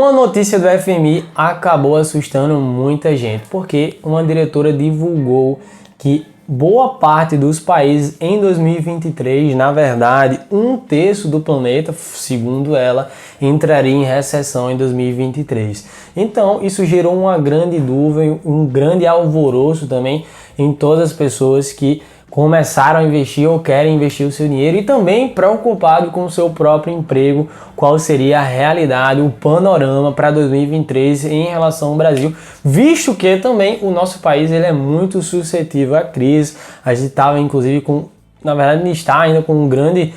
Uma notícia do FMI acabou assustando muita gente, porque uma diretora divulgou que boa parte dos países em 2023, na verdade, 1/3 do planeta, segundo ela, entraria em recessão em 2023. Então, isso gerou uma grande dúvida, um grande alvoroço também em todas as pessoas que começaram a investir ou querem investir o seu dinheiro e também preocupado com o seu próprio emprego, qual seria a realidade, o panorama para 2023 em relação ao Brasil, visto que também o nosso país ele é muito suscetível à crise. A gente estava inclusive na verdade está ainda com um grande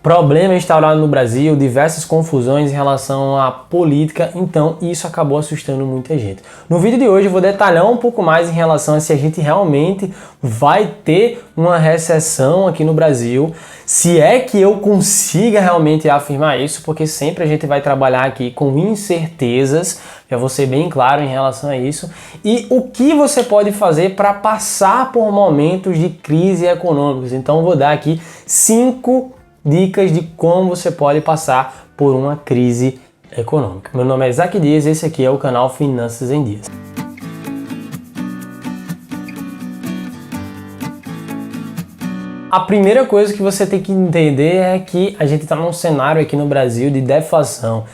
problema instaurado no Brasil, diversas confusões em relação à política, então isso acabou assustando muita gente. No vídeo de hoje eu vou detalhar um pouco mais em relação a se a gente realmente vai ter uma recessão aqui no Brasil, se é que eu consiga realmente afirmar isso, porque sempre a gente vai trabalhar aqui com incertezas, já vou ser bem claro em relação a isso, e o que você pode fazer para passar por momentos de crise econômicos. Então eu vou dar aqui 5 dicas de como você pode passar por uma crise econômica. Meu nome é Isaac Dias e esse aqui é o canal Finanças em Dias. A primeira coisa que você tem que entender é que a gente está num cenário aqui no Brasil de deflação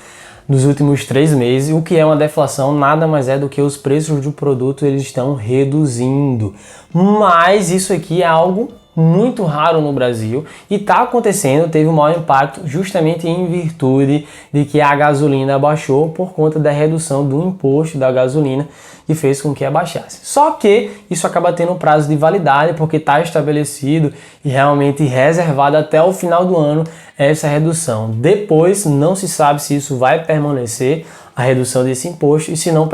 nos últimos 3 meses. O que é uma deflação? Nada mais é do que os preços do produto eles estão reduzindo. Mas isso aqui é algo muito raro no Brasil e está acontecendo, teve um maior impacto justamente em virtude de que a gasolina abaixou por conta da redução do imposto da gasolina que fez com que abaixasse. Só que isso acaba tendo um prazo de validade porque está estabelecido e realmente reservado até o final do ano essa redução. Depois não se sabe se isso vai permanecer, a redução desse imposto, e se não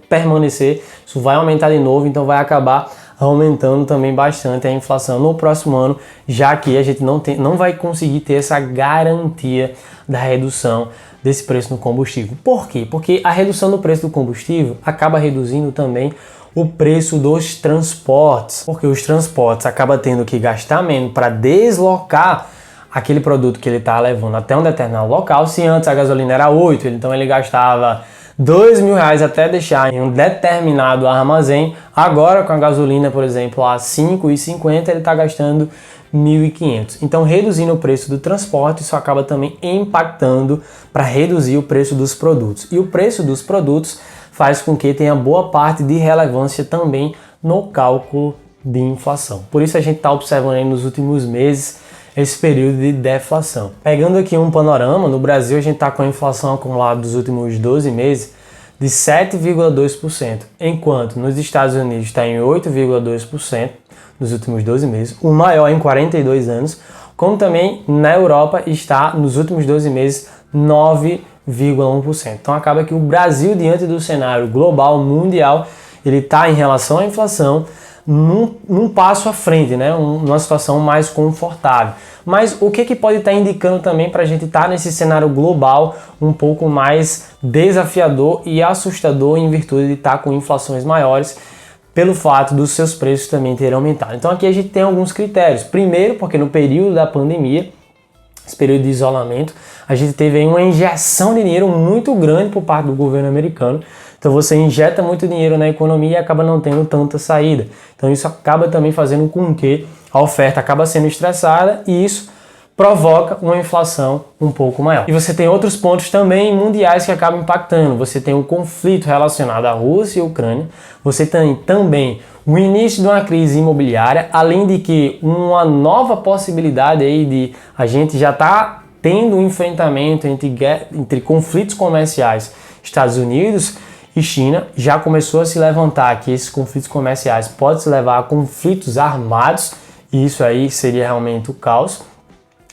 permanecer, isso vai aumentar de novo, então vai acabar aumentando também bastante a inflação no próximo ano, já que a gente não vai conseguir ter essa garantia da redução desse preço no combustível. Por quê? Porque a redução do preço do combustível acaba reduzindo também o preço dos transportes, porque os transportes acabam tendo que gastar menos para deslocar aquele produto que ele está levando até um determinado local. Se antes a gasolina era 8, então ele gastava R$2.000 até deixar em um determinado armazém. Agora com a gasolina, por exemplo, a R$5,50, ele está gastando R$1.500. Então, reduzindo o preço do transporte, isso acaba também impactando para reduzir o preço dos produtos. E o preço dos produtos faz com que tenha boa parte de relevância também no cálculo de inflação. Por isso a gente está observando aí nos últimos meses esse período de deflação. Pegando aqui um panorama, no Brasil a gente está com a inflação acumulada dos últimos 12 meses de 7,2%, enquanto nos Estados Unidos está em 8,2% nos últimos 12 meses, o maior em 42 anos, como também na Europa está nos últimos 12 meses 9,1%. Então acaba que o Brasil, diante do cenário global, mundial, ele está em relação à inflação num passo à frente, né? Numa situação mais confortável. Mas o que pode estar indicando também para a gente estar nesse cenário global um pouco mais desafiador e assustador em virtude de estar com inflações maiores pelo fato dos seus preços também terem aumentado. Então aqui a gente tem alguns critérios. Primeiro, porque no período da pandemia, esse período de isolamento, a gente teve aí uma injeção de dinheiro muito grande por parte do governo americano. Então você injeta muito dinheiro na economia e acaba não tendo tanta saída. Então isso acaba também fazendo com que a oferta acaba sendo estressada e isso provoca uma inflação um pouco maior. E você tem outros pontos também mundiais que acabam impactando. Você tem um conflito relacionado à Rússia e à Ucrânia. Você tem também o início de uma crise imobiliária, além de que uma nova possibilidade aí de a gente já está tendo um enfrentamento entre conflitos comerciais Estados Unidos e China. Já começou a se levantar que esses conflitos comerciais podem se levar a conflitos armados e isso aí seria realmente o caos.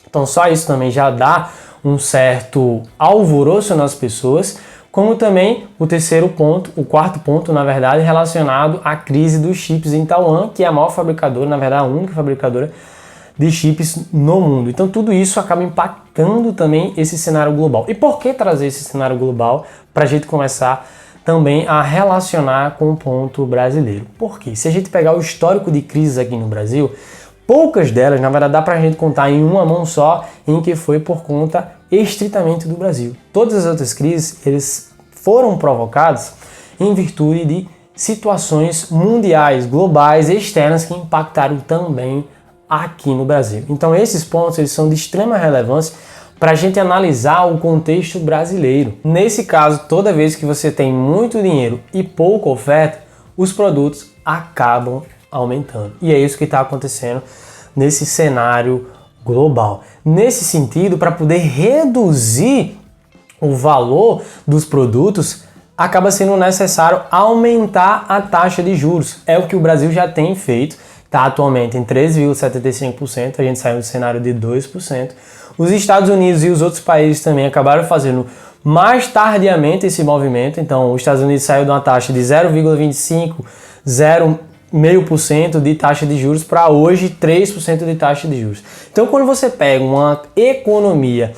Então só isso também já dá um certo alvoroço nas pessoas, como também o terceiro ponto, o quarto ponto, na verdade, relacionado à crise dos chips em Taiwan, que é a maior fabricadora, na verdade a única fabricadora de chips no mundo. Então tudo isso acaba impactando também esse cenário global. E por que trazer esse cenário global? Para a gente começar também a relacionar com o ponto brasileiro. Por quê? Se a gente pegar o histórico de crises aqui no Brasil, poucas delas, na verdade, dá para a gente contar em uma mão só, em que foi por conta estritamente do Brasil. Todas as outras crises, eles foram provocados em virtude de situações mundiais, globais, externas que impactaram também aqui no Brasil. Então esses pontos eles são de extrema relevância para a gente analisar o contexto brasileiro. Nesse caso, toda vez que você tem muito dinheiro e pouca oferta, os produtos acabam aumentando. E é isso que está acontecendo nesse cenário global. Nesse sentido, para poder reduzir o valor dos produtos, acaba sendo necessário aumentar a taxa de juros. É o que o Brasil já tem feito, está atualmente em 3,75%, a gente saiu do cenário de 2%. Os Estados Unidos e os outros países também acabaram fazendo mais tardiamente esse movimento, então os Estados Unidos saiu de uma taxa de 0,25%, 0,5% de taxa de juros para hoje 3% de taxa de juros. Então quando você pega uma economia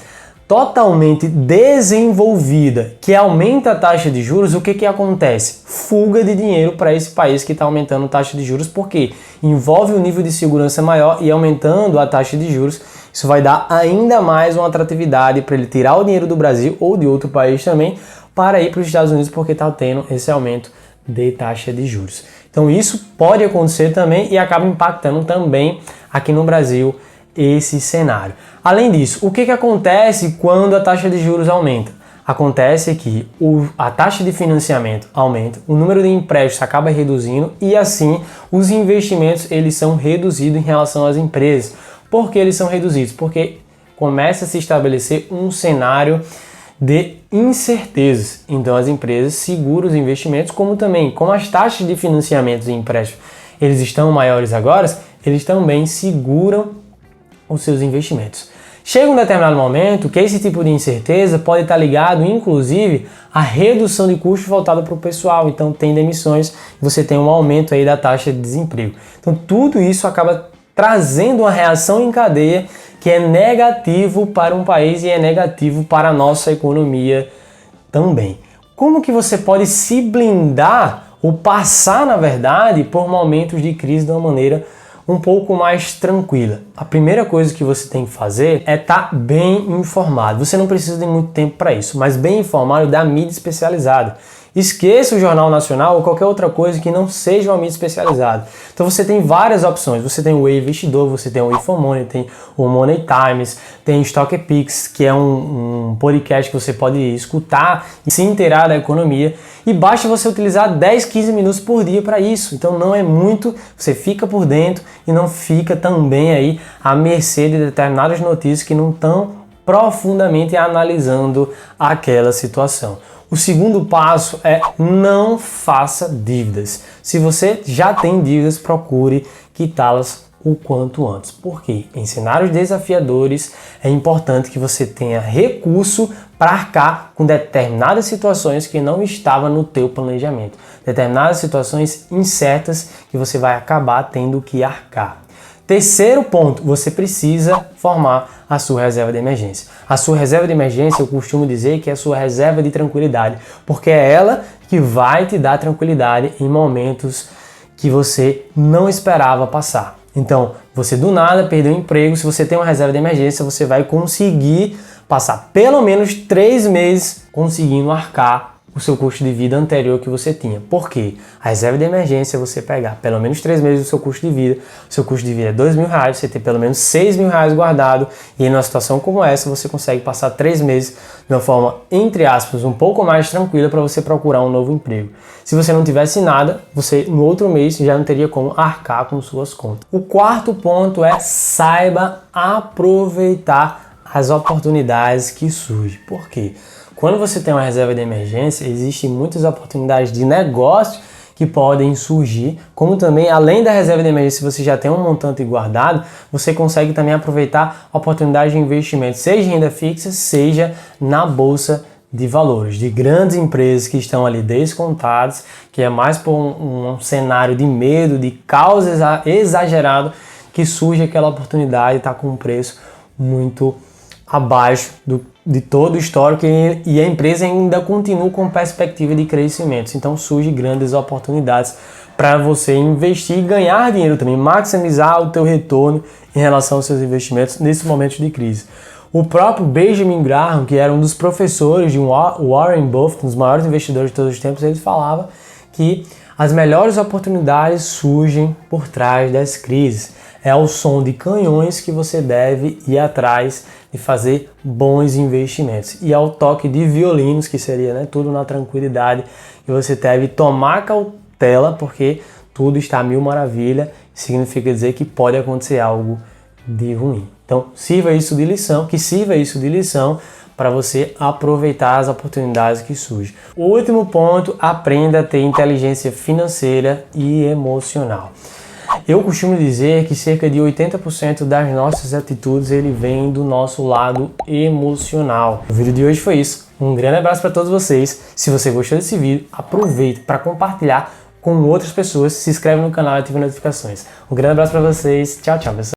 totalmente desenvolvida que aumenta a taxa de juros, o que acontece? Fuga de dinheiro para esse país que está aumentando a taxa de juros, porque envolve um nível de segurança maior e aumentando a taxa de juros, isso vai dar ainda mais uma atratividade para ele tirar o dinheiro do Brasil ou de outro país também para ir para os Estados Unidos, porque está tendo esse aumento de taxa de juros. Então isso pode acontecer também e acaba impactando também aqui no Brasil esse cenário. Além disso, o que acontece quando a taxa de juros aumenta? Acontece que a taxa de financiamento aumenta, o número de empréstimos acaba reduzindo e assim os investimentos eles são reduzidos em relação às empresas. Por que eles são reduzidos? Porque começa a se estabelecer um cenário de incertezas. Então as empresas seguram os investimentos, como também, como as taxas de financiamento e empréstimo eles estão maiores agora, eles também seguram os seus investimentos. Chega um determinado momento que esse tipo de incerteza pode estar ligado, inclusive, à redução de custos voltado para o pessoal. Então tem demissões, você tem um aumento aí da taxa de desemprego. Então tudo isso acaba trazendo uma reação em cadeia que é negativo para um país e é negativo para a nossa economia também. Como que você pode se blindar ou passar, na verdade, por momentos de crise de uma maneira um pouco mais tranquila? A primeira coisa que você tem que fazer é estar bem informado. Você não precisa de muito tempo para isso, mas bem informado da mídia especializada. Esqueça o Jornal Nacional ou qualquer outra coisa que não seja uma mídia especializada. Então você tem várias opções. Você tem o E-Investidor, você tem o InfoMoney, tem o Money Times, tem o StockPix, que é um podcast que você pode escutar e se inteirar da economia. E basta você utilizar 10, 15 minutos por dia para isso. Então não é muito, você fica por dentro e não fica também aí à mercê de determinadas notícias que não estão profundamente analisando aquela situação. O segundo passo é não faça dívidas. Se você já tem dívidas, procure quitá-las o quanto antes. Porque em cenários desafiadores é importante que você tenha recurso para arcar com determinadas situações que não estavam no teu planejamento. Determinadas situações incertas que você vai acabar tendo que arcar. Terceiro ponto, você precisa formar a sua reserva de emergência. A sua reserva de emergência, eu costumo dizer que é a sua reserva de tranquilidade, porque é ela que vai te dar tranquilidade em momentos que você não esperava passar. Então, você do nada perdeu o emprego, se você tem uma reserva de emergência, você vai conseguir passar pelo menos 3 meses conseguindo arcar o seu custo de vida anterior que você tinha. Por quê? A reserva de emergência é você pegar pelo menos 3 meses do seu custo de vida, o seu custo de vida é R$2.000, você ter pelo menos R$6.000 guardado e em uma situação como essa você consegue passar 3 meses de uma forma, entre aspas, um pouco mais tranquila para você procurar um novo emprego. Se você não tivesse nada, você no outro mês já não teria como arcar com suas contas. O quarto ponto é saiba aproveitar as oportunidades que surgem. Por quê? Quando você tem uma reserva de emergência, existem muitas oportunidades de negócio que podem surgir, como também, além da reserva de emergência, se você já tem um montante guardado, você consegue também aproveitar oportunidades de investimento, seja em renda fixa, seja na bolsa de valores, de grandes empresas que estão ali descontadas, que é mais por um cenário de medo, de caos exagerado, que surge aquela oportunidade e está com um preço muito abaixo de todo o histórico e a empresa ainda continua com perspectiva de crescimento. Então surgem grandes oportunidades para você investir e ganhar dinheiro também, maximizar o teu retorno em relação aos seus investimentos nesse momento de crise. O próprio Benjamin Graham, que era um dos professores de Warren Buffett, um dos maiores investidores de todos os tempos, ele falava que as melhores oportunidades surgem por trás das crises. É ao som de canhões que você deve ir atrás de fazer bons investimentos. E ao toque de violinos, que seria, né, tudo na tranquilidade, e você deve tomar cautela, porque tudo está a mil maravilha, significa dizer que pode acontecer algo de ruim. Então, sirva isso de lição para você aproveitar as oportunidades que surgem. O último ponto, aprenda a ter inteligência financeira e emocional. Eu costumo dizer que cerca de 80% das nossas atitudes ele vem do nosso lado emocional. O vídeo de hoje foi isso. Um grande abraço para todos vocês. Se você gostou desse vídeo, aproveite para compartilhar com outras pessoas. Se inscreve no canal e ative notificações. Um grande abraço para vocês. Tchau, tchau, pessoal.